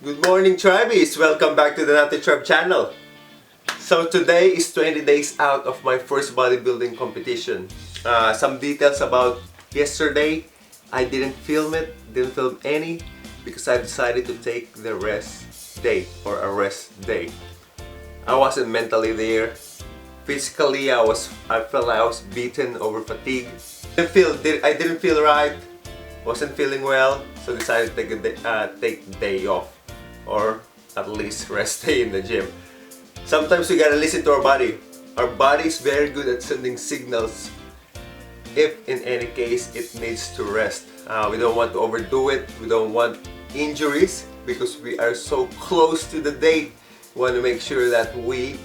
Good morning, Tribies! Welcome back to the Natty channel. So today is 20 days out of my first bodybuilding competition. Some details about yesterday. I didn't film any because I decided to take the rest day or a rest day. I wasn't mentally there. Physically, I felt I was beaten over fatigue. I didn't feel right. Wasn't feeling well, so decided to take the day off, or at least rest day in the gym. Sometimes we gotta listen to our body. Our body is very good at sending signals if in any case it needs to rest. We don't want to overdo it. We don't want injuries because we are so close to the date. We want to make sure that we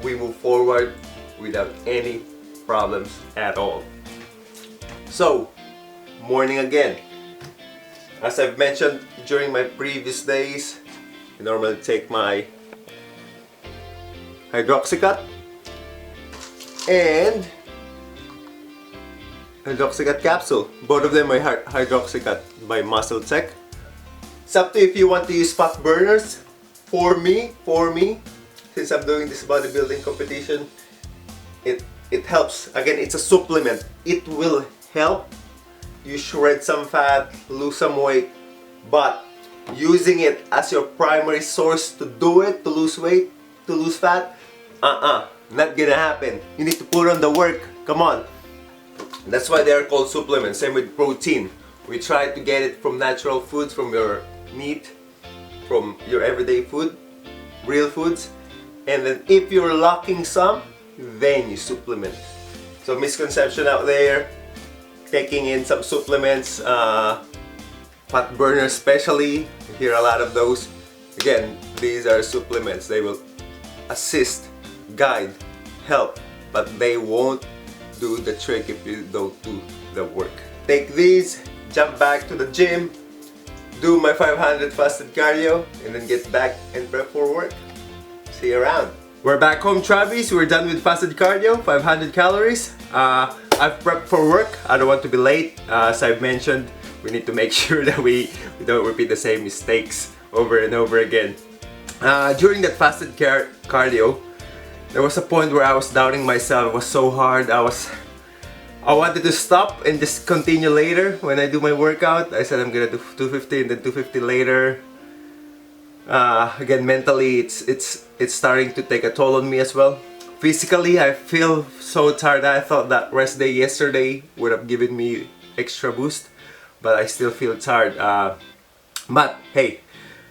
move forward without any problems at all. So, morning again. As I've mentioned during my previous days, I normally take my hydroxycut and hydroxycut capsule. Both of them are hydroxycut by Muscle Tech. It's up to you if you want to use fat burners. For me, since I'm doing this bodybuilding competition, it helps. Again, it's a supplement. It will help you shred some fat, lose some weight, but using it as your primary source to do it, to lose weight, to lose fat, not gonna happen. You need to put on the work. Come on. That's why they are called supplements. Same with protein. We try to get it from natural foods, from your meat, from your everyday food, real foods, and then if you're lacking some, then you supplement. So misconception out there, taking in some supplements, fat burners especially, you hear a lot of those. Again, these are supplements. They will assist, guide, help, but they won't do the trick if you don't do the work. Take these, jump back to the gym, do my 500 fasted cardio, and then get back and prep for work. See you around. We're back home, Travis. We're done with fasted cardio, 500 calories. I've prepped for work. I don't want to be late. As I've mentioned, we need to make sure that we don't repeat the same mistakes over and over again. During that fasted cardio, there was a point where I was doubting myself. It was so hard. I wanted to stop and just continue later when I do my workout. I said I'm gonna do 250 and then 250 later. Again, mentally, it's starting to take a toll on me as well. Physically, I feel so tired. I thought that rest day yesterday would have given me extra boost, but I still feel tired. But hey,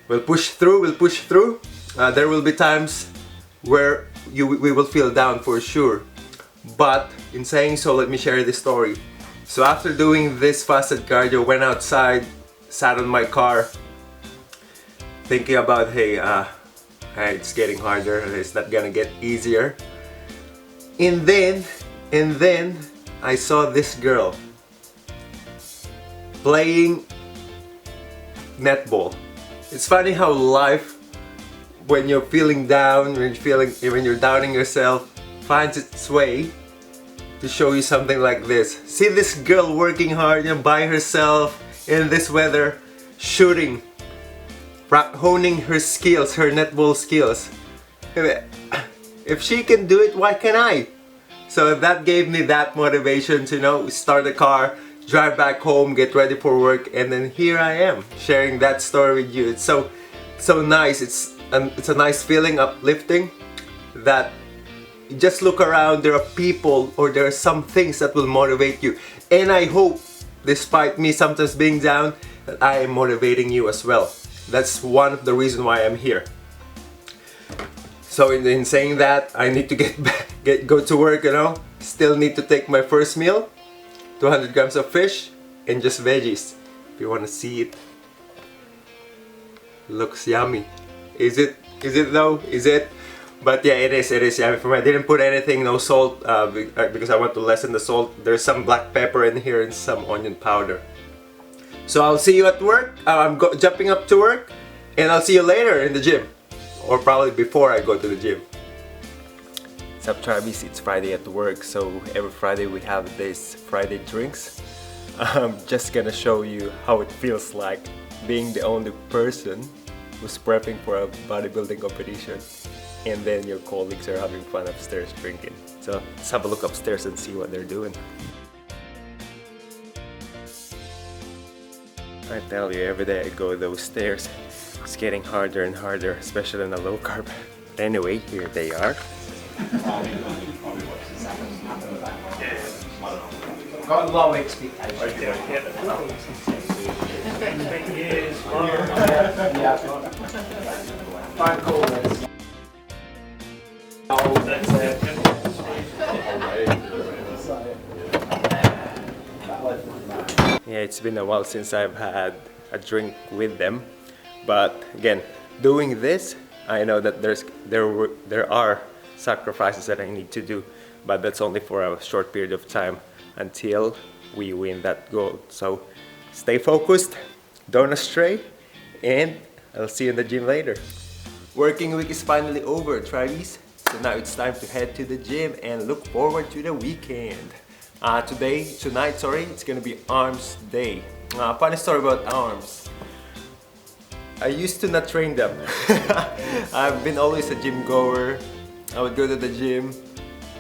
we'll push through. There will be times where we will feel down for sure. But in saying so, let me share this story. So after doing this fasted cardio, went outside, sat on my car, thinking about, hey, it's getting harder. It's not gonna get easier. And then I saw this girl playing netball. It's funny how life, when you're feeling down, when you're doubting yourself, finds its way to show you something like this. See this girl working hard, by herself in this weather, shooting, honing her skills, her netball skills. If she can do it, why can't I? So that gave me that motivation to, start the car, drive back home, get ready for work, and then here I am sharing that story with you. It's so nice. It's a nice feeling, uplifting, that you just look around, there are people or there are some things that will motivate you. And I hope, despite me sometimes being down, that I am motivating you as well. That's one of the reasons why I'm here. So in saying that, I need to go to work, Still need to take my first meal, 200 grams of fish and just veggies. If you want to see it, looks yummy. Is it though? Is it? But yeah, it is yummy for me. I didn't put anything, no salt, because I want to lessen the salt. There's some black pepper in here and some onion powder. So I'll see you at work. I'm jumping up to work, and I'll see you later in the gym, or probably before I go to the gym. What's up, Travis? It's Friday at work, so every Friday we have this Friday drinks. I'm just gonna show you how it feels like being the only person who's prepping for a bodybuilding competition, and then your colleagues are having fun upstairs drinking. So let's have a look upstairs and see what they're doing. I tell you, every day I go those stairs, it's getting harder and harder, especially in a low carb. Anyway, here they are. Got low expectations. Phone call this. Oh, that's it. Yeah, it's been a while since I've had a drink with them, but again, doing this, I know that there are sacrifices that I need to do, but that's only for a short period of time until we win that gold. So stay focused, don't astray, and I'll see you in the gym later. Working week is finally over, Tribees. So now it's time to head to the gym and look forward to the weekend. Tonight, it's gonna be arms day. Funny story about arms. I used to not train them. I've been always a gym goer. I would go to the gym,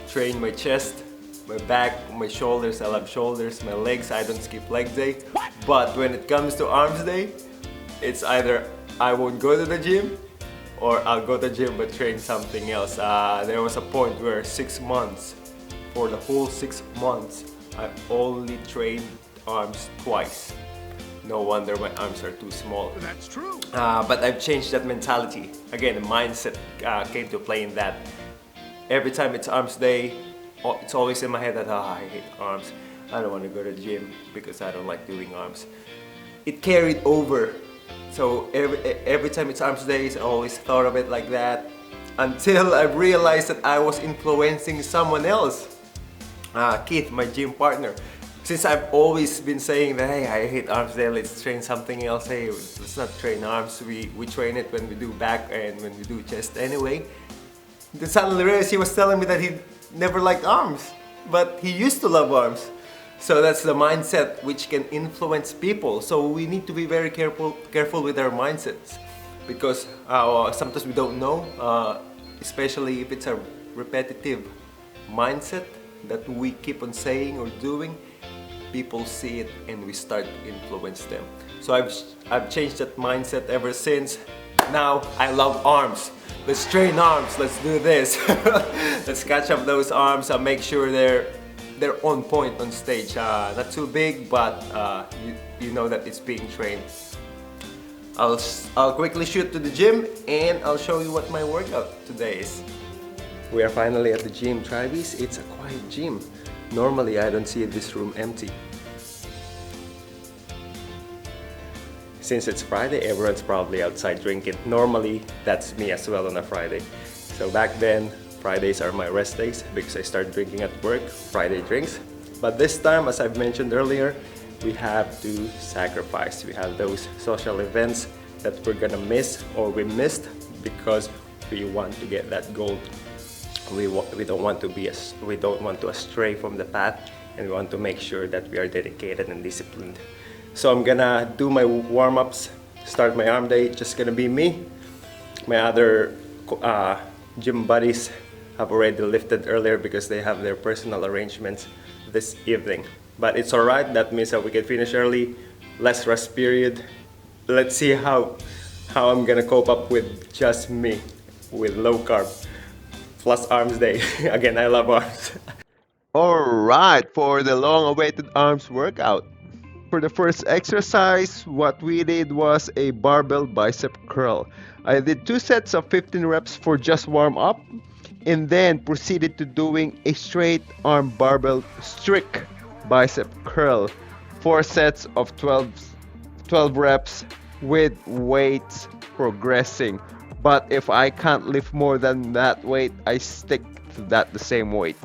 train my chest, my back, my shoulders. I love shoulders. My legs, I don't skip leg day. But when it comes to arms day, it's either I won't go to the gym or I'll go to the gym but train something else. There was a point where 6 months, for the whole 6 months, I only trained arms twice. No wonder my arms are too small. That's true. But I've changed that mentality. Again, the mindset came to play in that. Every time it's arms day, it's always in my head that I hate arms. I don't want to go to the gym because I don't like doing arms. It carried over. So every time it's arms days, I always thought of it like that. Until I realized that I was influencing someone else. Keith, my gym partner. Since I've always been saying that, hey, I hate arms day, let's train something else. Hey, let's not train arms. We train it when we do back and when we do chest anyway. Then suddenly realized he was telling me that he never liked arms, but he used to love arms. So that's the mindset which can influence people. So we need to be very careful with our mindsets, because sometimes we don't know, especially if it's a repetitive mindset that we keep on saying or doing. People see it and we start to influence them. So I've changed that mindset ever since. Now I love arms. Let's train arms. Let's do this. Let's catch up those arms and make sure they're on point on stage. Not too big, but you know that it's being trained. I'll quickly shoot to the gym and I'll show you what my workout today is. We are finally at the gym, Tribees. It's a quiet gym. Normally, I don't see this room empty. Since it's Friday, everyone's probably outside drinking. Normally, that's me as well on a Friday. So back then, Fridays are my rest days because I start drinking at work, Friday drinks. But this time, as I've mentioned earlier, we have to sacrifice. We have those social events that we're gonna miss or we missed because we want to get that gold. We don't want to astray from the path, and we want to make sure that we are dedicated and disciplined. So I'm gonna do my warm-ups, start my arm day. Just gonna be me. My other gym buddies have already lifted earlier because they have their personal arrangements this evening. But it's alright, that means that we can finish early, less rest period. Let's see how I'm gonna cope up with just me, with low carb. Plus arms day. Again, I love arms. Alright, for the long-awaited arms workout. For the first exercise, what we did was a barbell bicep curl. I did 2 sets of 15 reps for just warm up, and then proceeded to doing a straight arm barbell strict bicep curl. 4 sets of 12 reps with weights progressing. But if I can't lift more than that weight, I stick to the same weight.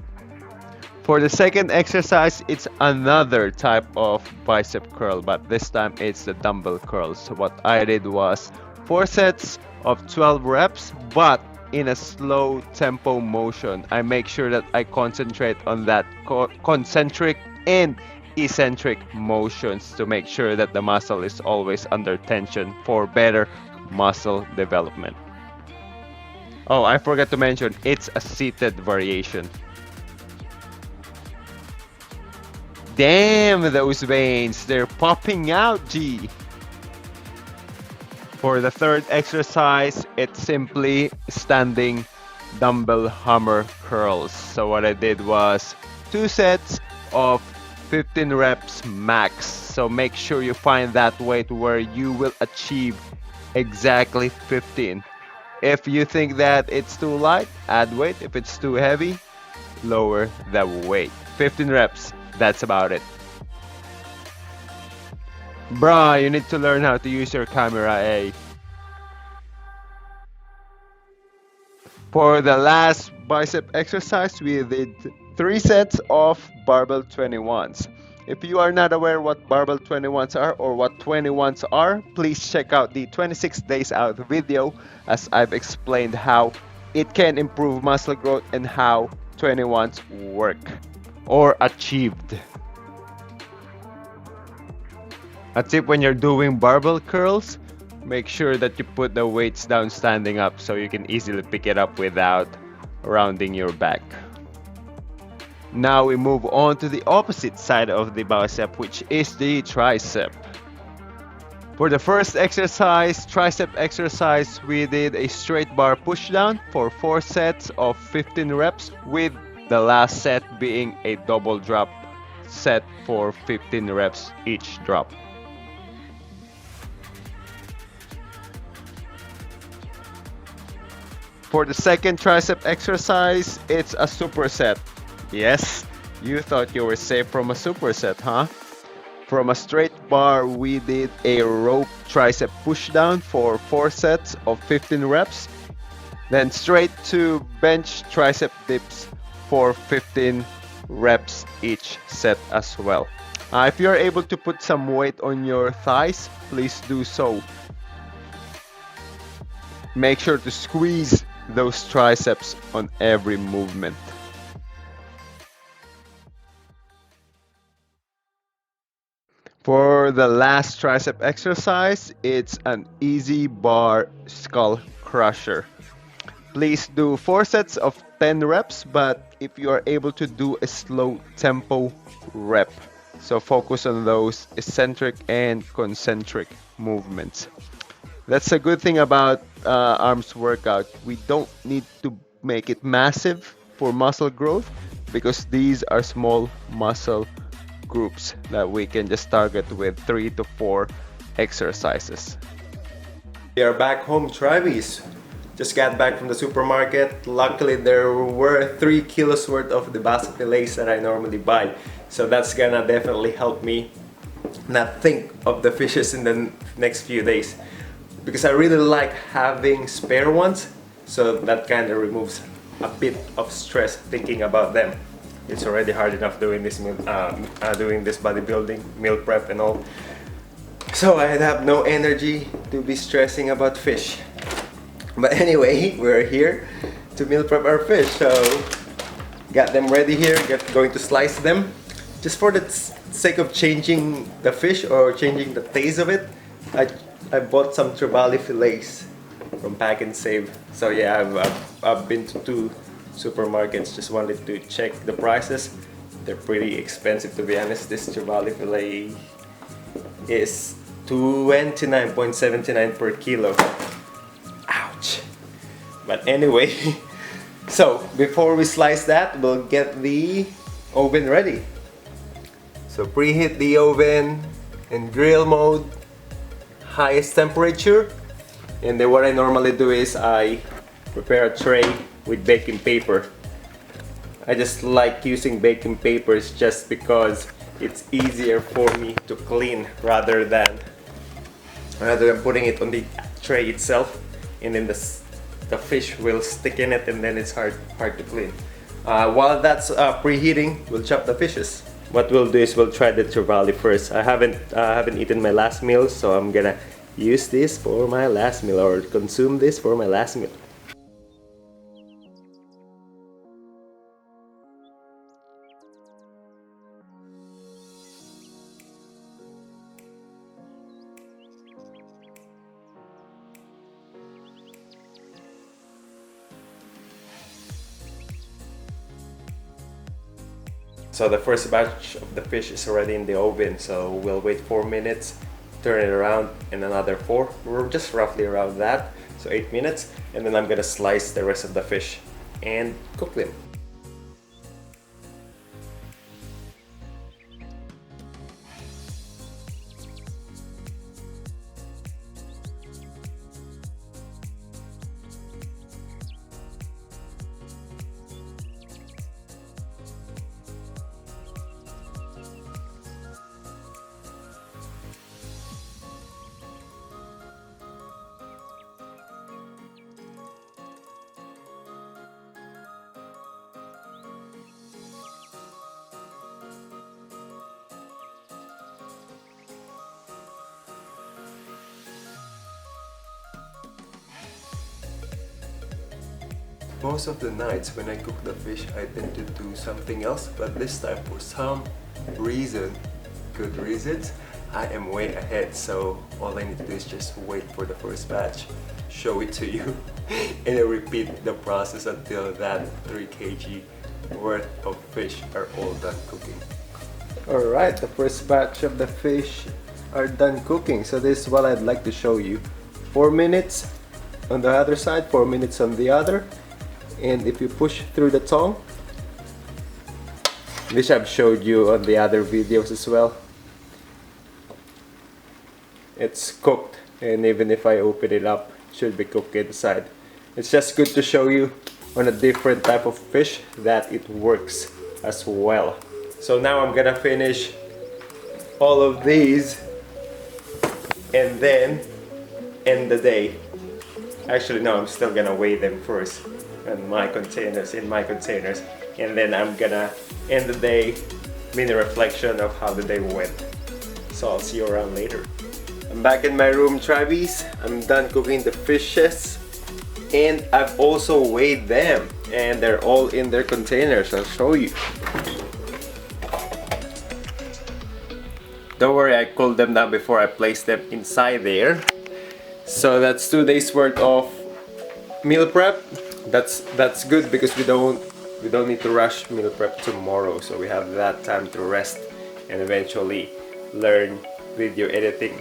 For the second exercise, it's another type of bicep curl, but this time it's the dumbbell curls. So what I did was 4 sets of 12 reps, but in a slow tempo motion. I make sure that I concentrate on that concentric and eccentric motions to make sure that the muscle is always under tension for better muscle development. Oh, I forgot to mention, it's a seated variation. Damn, those veins, they're popping out, G. For the third exercise, it's simply standing dumbbell hammer curls. So what I did was 2 sets of 15 reps max. So make sure you find that weight where you will achieve exactly 15. If you think that it's too light, add weight. If it's too heavy, lower the weight. 15 reps, that's about it. Bruh, you need to learn how to use your camera, eh? For the last bicep exercise, we did 3 sets of barbell 21s. If you are not aware what barbell 21s are or what 21s are, please check out the 26 days out video as I've explained how it can improve muscle growth and how 21s work or achieved. A tip when you're doing barbell curls, make sure that you put the weights down standing up so you can easily pick it up without rounding your back. Now we move on to the opposite side of the bicep, which is the tricep. For the first exercise, tricep exercise, we did a straight bar push down for 4 sets of 15 reps, with the last set being a double drop set for 15 reps each drop. For the second tricep exercise, it's a superset. Yes, you thought you were safe from a superset, huh? From a straight bar, we did a rope tricep pushdown for 4 sets of 15 reps. Then straight to bench tricep dips for 15 reps each set as well. If you're able to put some weight on your thighs, please do so. Make sure to squeeze those triceps on every movement. For the last tricep exercise, it's an easy bar skull crusher. Please do 4 sets of 10 reps, but if you are able to do a slow tempo rep, so focus on those eccentric and concentric movements. That's a good thing about arms workout. We don't need to make it massive for muscle growth because these are small muscle groups that we can just target with 3 to 4 exercises. We are back home, Travis. Just got back from the supermarket. Luckily, there were 3 kilos worth of the basa fillets that I normally buy. So that's gonna definitely help me not think of the fishes in the next few days. Because I really like having spare ones, so that kind of removes a bit of stress thinking about them. It's already hard enough doing this bodybuilding, meal prep and all. So I have no energy to be stressing about fish. But anyway, we're here to meal prep our fish. So got them ready here, going to slice them. Just for the sake of changing the fish or changing the taste of it, I bought some trevally fillets from Pack and Save. So yeah, I've been to 2 supermarkets, just wanted to check the prices. They're pretty expensive, to be honest. This trevally fillet is $29.79 per kilo. Ouch! But anyway, so before we slice that, we'll get the oven ready. So preheat the oven in grill mode, highest temperature, and then what I normally do is I prepare a tray with baking paper. I just like using baking papers just because it's easier for me to clean rather than putting it on the tray itself, and then the fish will stick in it and then it's hard to clean. While that's preheating, we'll chop the fishes. What we'll do is we'll try the trevally first. I haven't eaten my last meal, so I'm gonna use this for my last meal, or consume this for my last meal. So the first batch of the fish is already in the oven, so we'll wait 4 minutes, turn it around, and another 4. We're just roughly around that, so 8 minutes, and then I'm gonna slice the rest of the fish and cook them. Most of the nights when I cook the fish, I tend to do something else, but this time for some reason, good reasons, I am way ahead. So all I need to do is just wait for the first batch, show it to you, and then repeat the process until that 3 kg worth of fish are all done cooking. Alright, the first batch of the fish are done cooking. So this is what I'd like to show you. 4 minutes on the other side, 4 minutes on the other. And if you push through the tongue, which I've showed you on the other videos as well, it's cooked, and even if I open it up, it should be cooked inside. It's just good to show you on a different type of fish that it works as well. So now I'm gonna finish all of these and then end the day. Actually no, I'm still gonna weigh them first in my containers, and then I'm gonna end the day, mini reflection of how the day went. So I'll see you around later. I'm back in my room, Travis. I'm done cooking the fishes, and I've also weighed them, and they're all in their containers. I'll show you. Don't worry, I cooled them down before I placed them inside there. So that's 2 days worth of meal prep. That's good because we don't need to rush meal prep tomorrow, so we have that time to rest and eventually learn video editing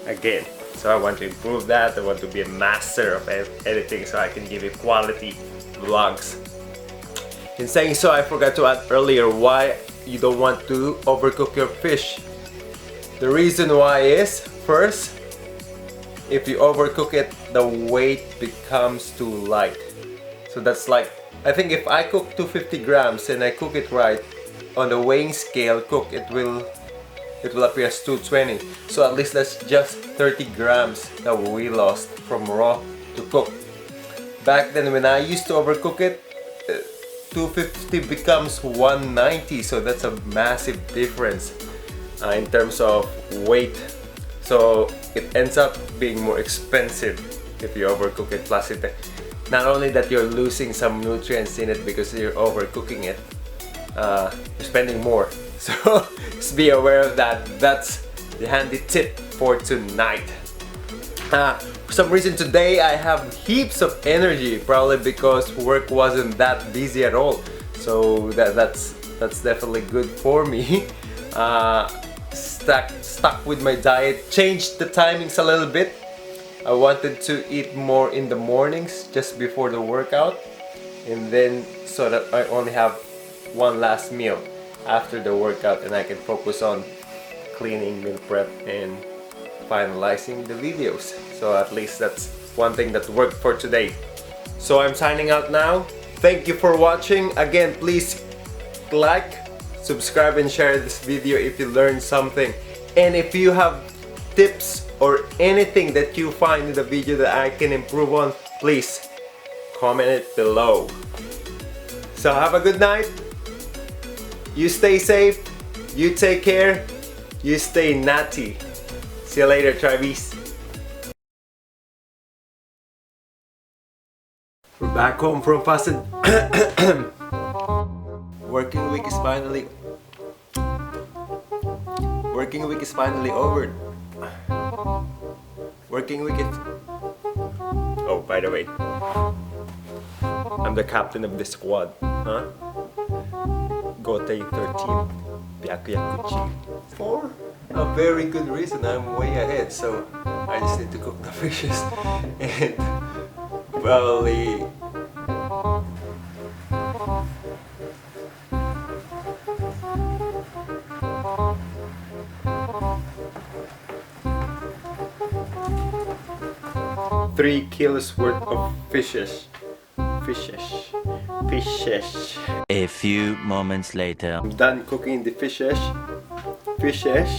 again. So I want to improve that. I want to be a master of editing so I can give you quality vlogs. In saying so, I forgot to add earlier why you don't want to overcook your fish. The reason why is, first, if you overcook it, the weight becomes too light. So that's like, I think if I cook 250 grams and I cook it right, on the weighing scale it will appear as 220. So at least that's just 30 grams that we lost from raw to cook. Back then when I used to overcook it, 250 becomes 190, so that's a massive difference in terms of weight. So it ends up being more expensive if you overcook it. Plus not only that you're losing some nutrients in it because you're overcooking it, you're spending more. So just be aware of that. That's the handy tip for tonight. For some reason today I have heaps of energy, probably because work wasn't that busy at all. So that's definitely good for me. Stuck with my diet, changed the timings a little bit. I wanted to eat more in the mornings just before the workout, and then so that I only have one last meal after the workout and I can focus on cleaning, meal prep, and finalizing the videos. So at least that's one thing that worked for today. So I'm signing out now. Thank you for watching. Again, please like, subscribe, and share this video if you learned something. And if you have tips or anything that you find in the video that I can improve on, please comment it below. So have a good night. You stay safe. You take care. You stay natty. See you later, Travis. We're back home from fasted. Working week is finally over. Working week is... Oh, by the way, I'm the captain of this squad, huh? Gotei 13 Byakuyakuchi. For a very good reason, I'm way ahead, so I just need to cook the fishes and probably $3 kilos worth of fishes. Fishes. A few moments later. I'm done cooking the fishes. Fishes.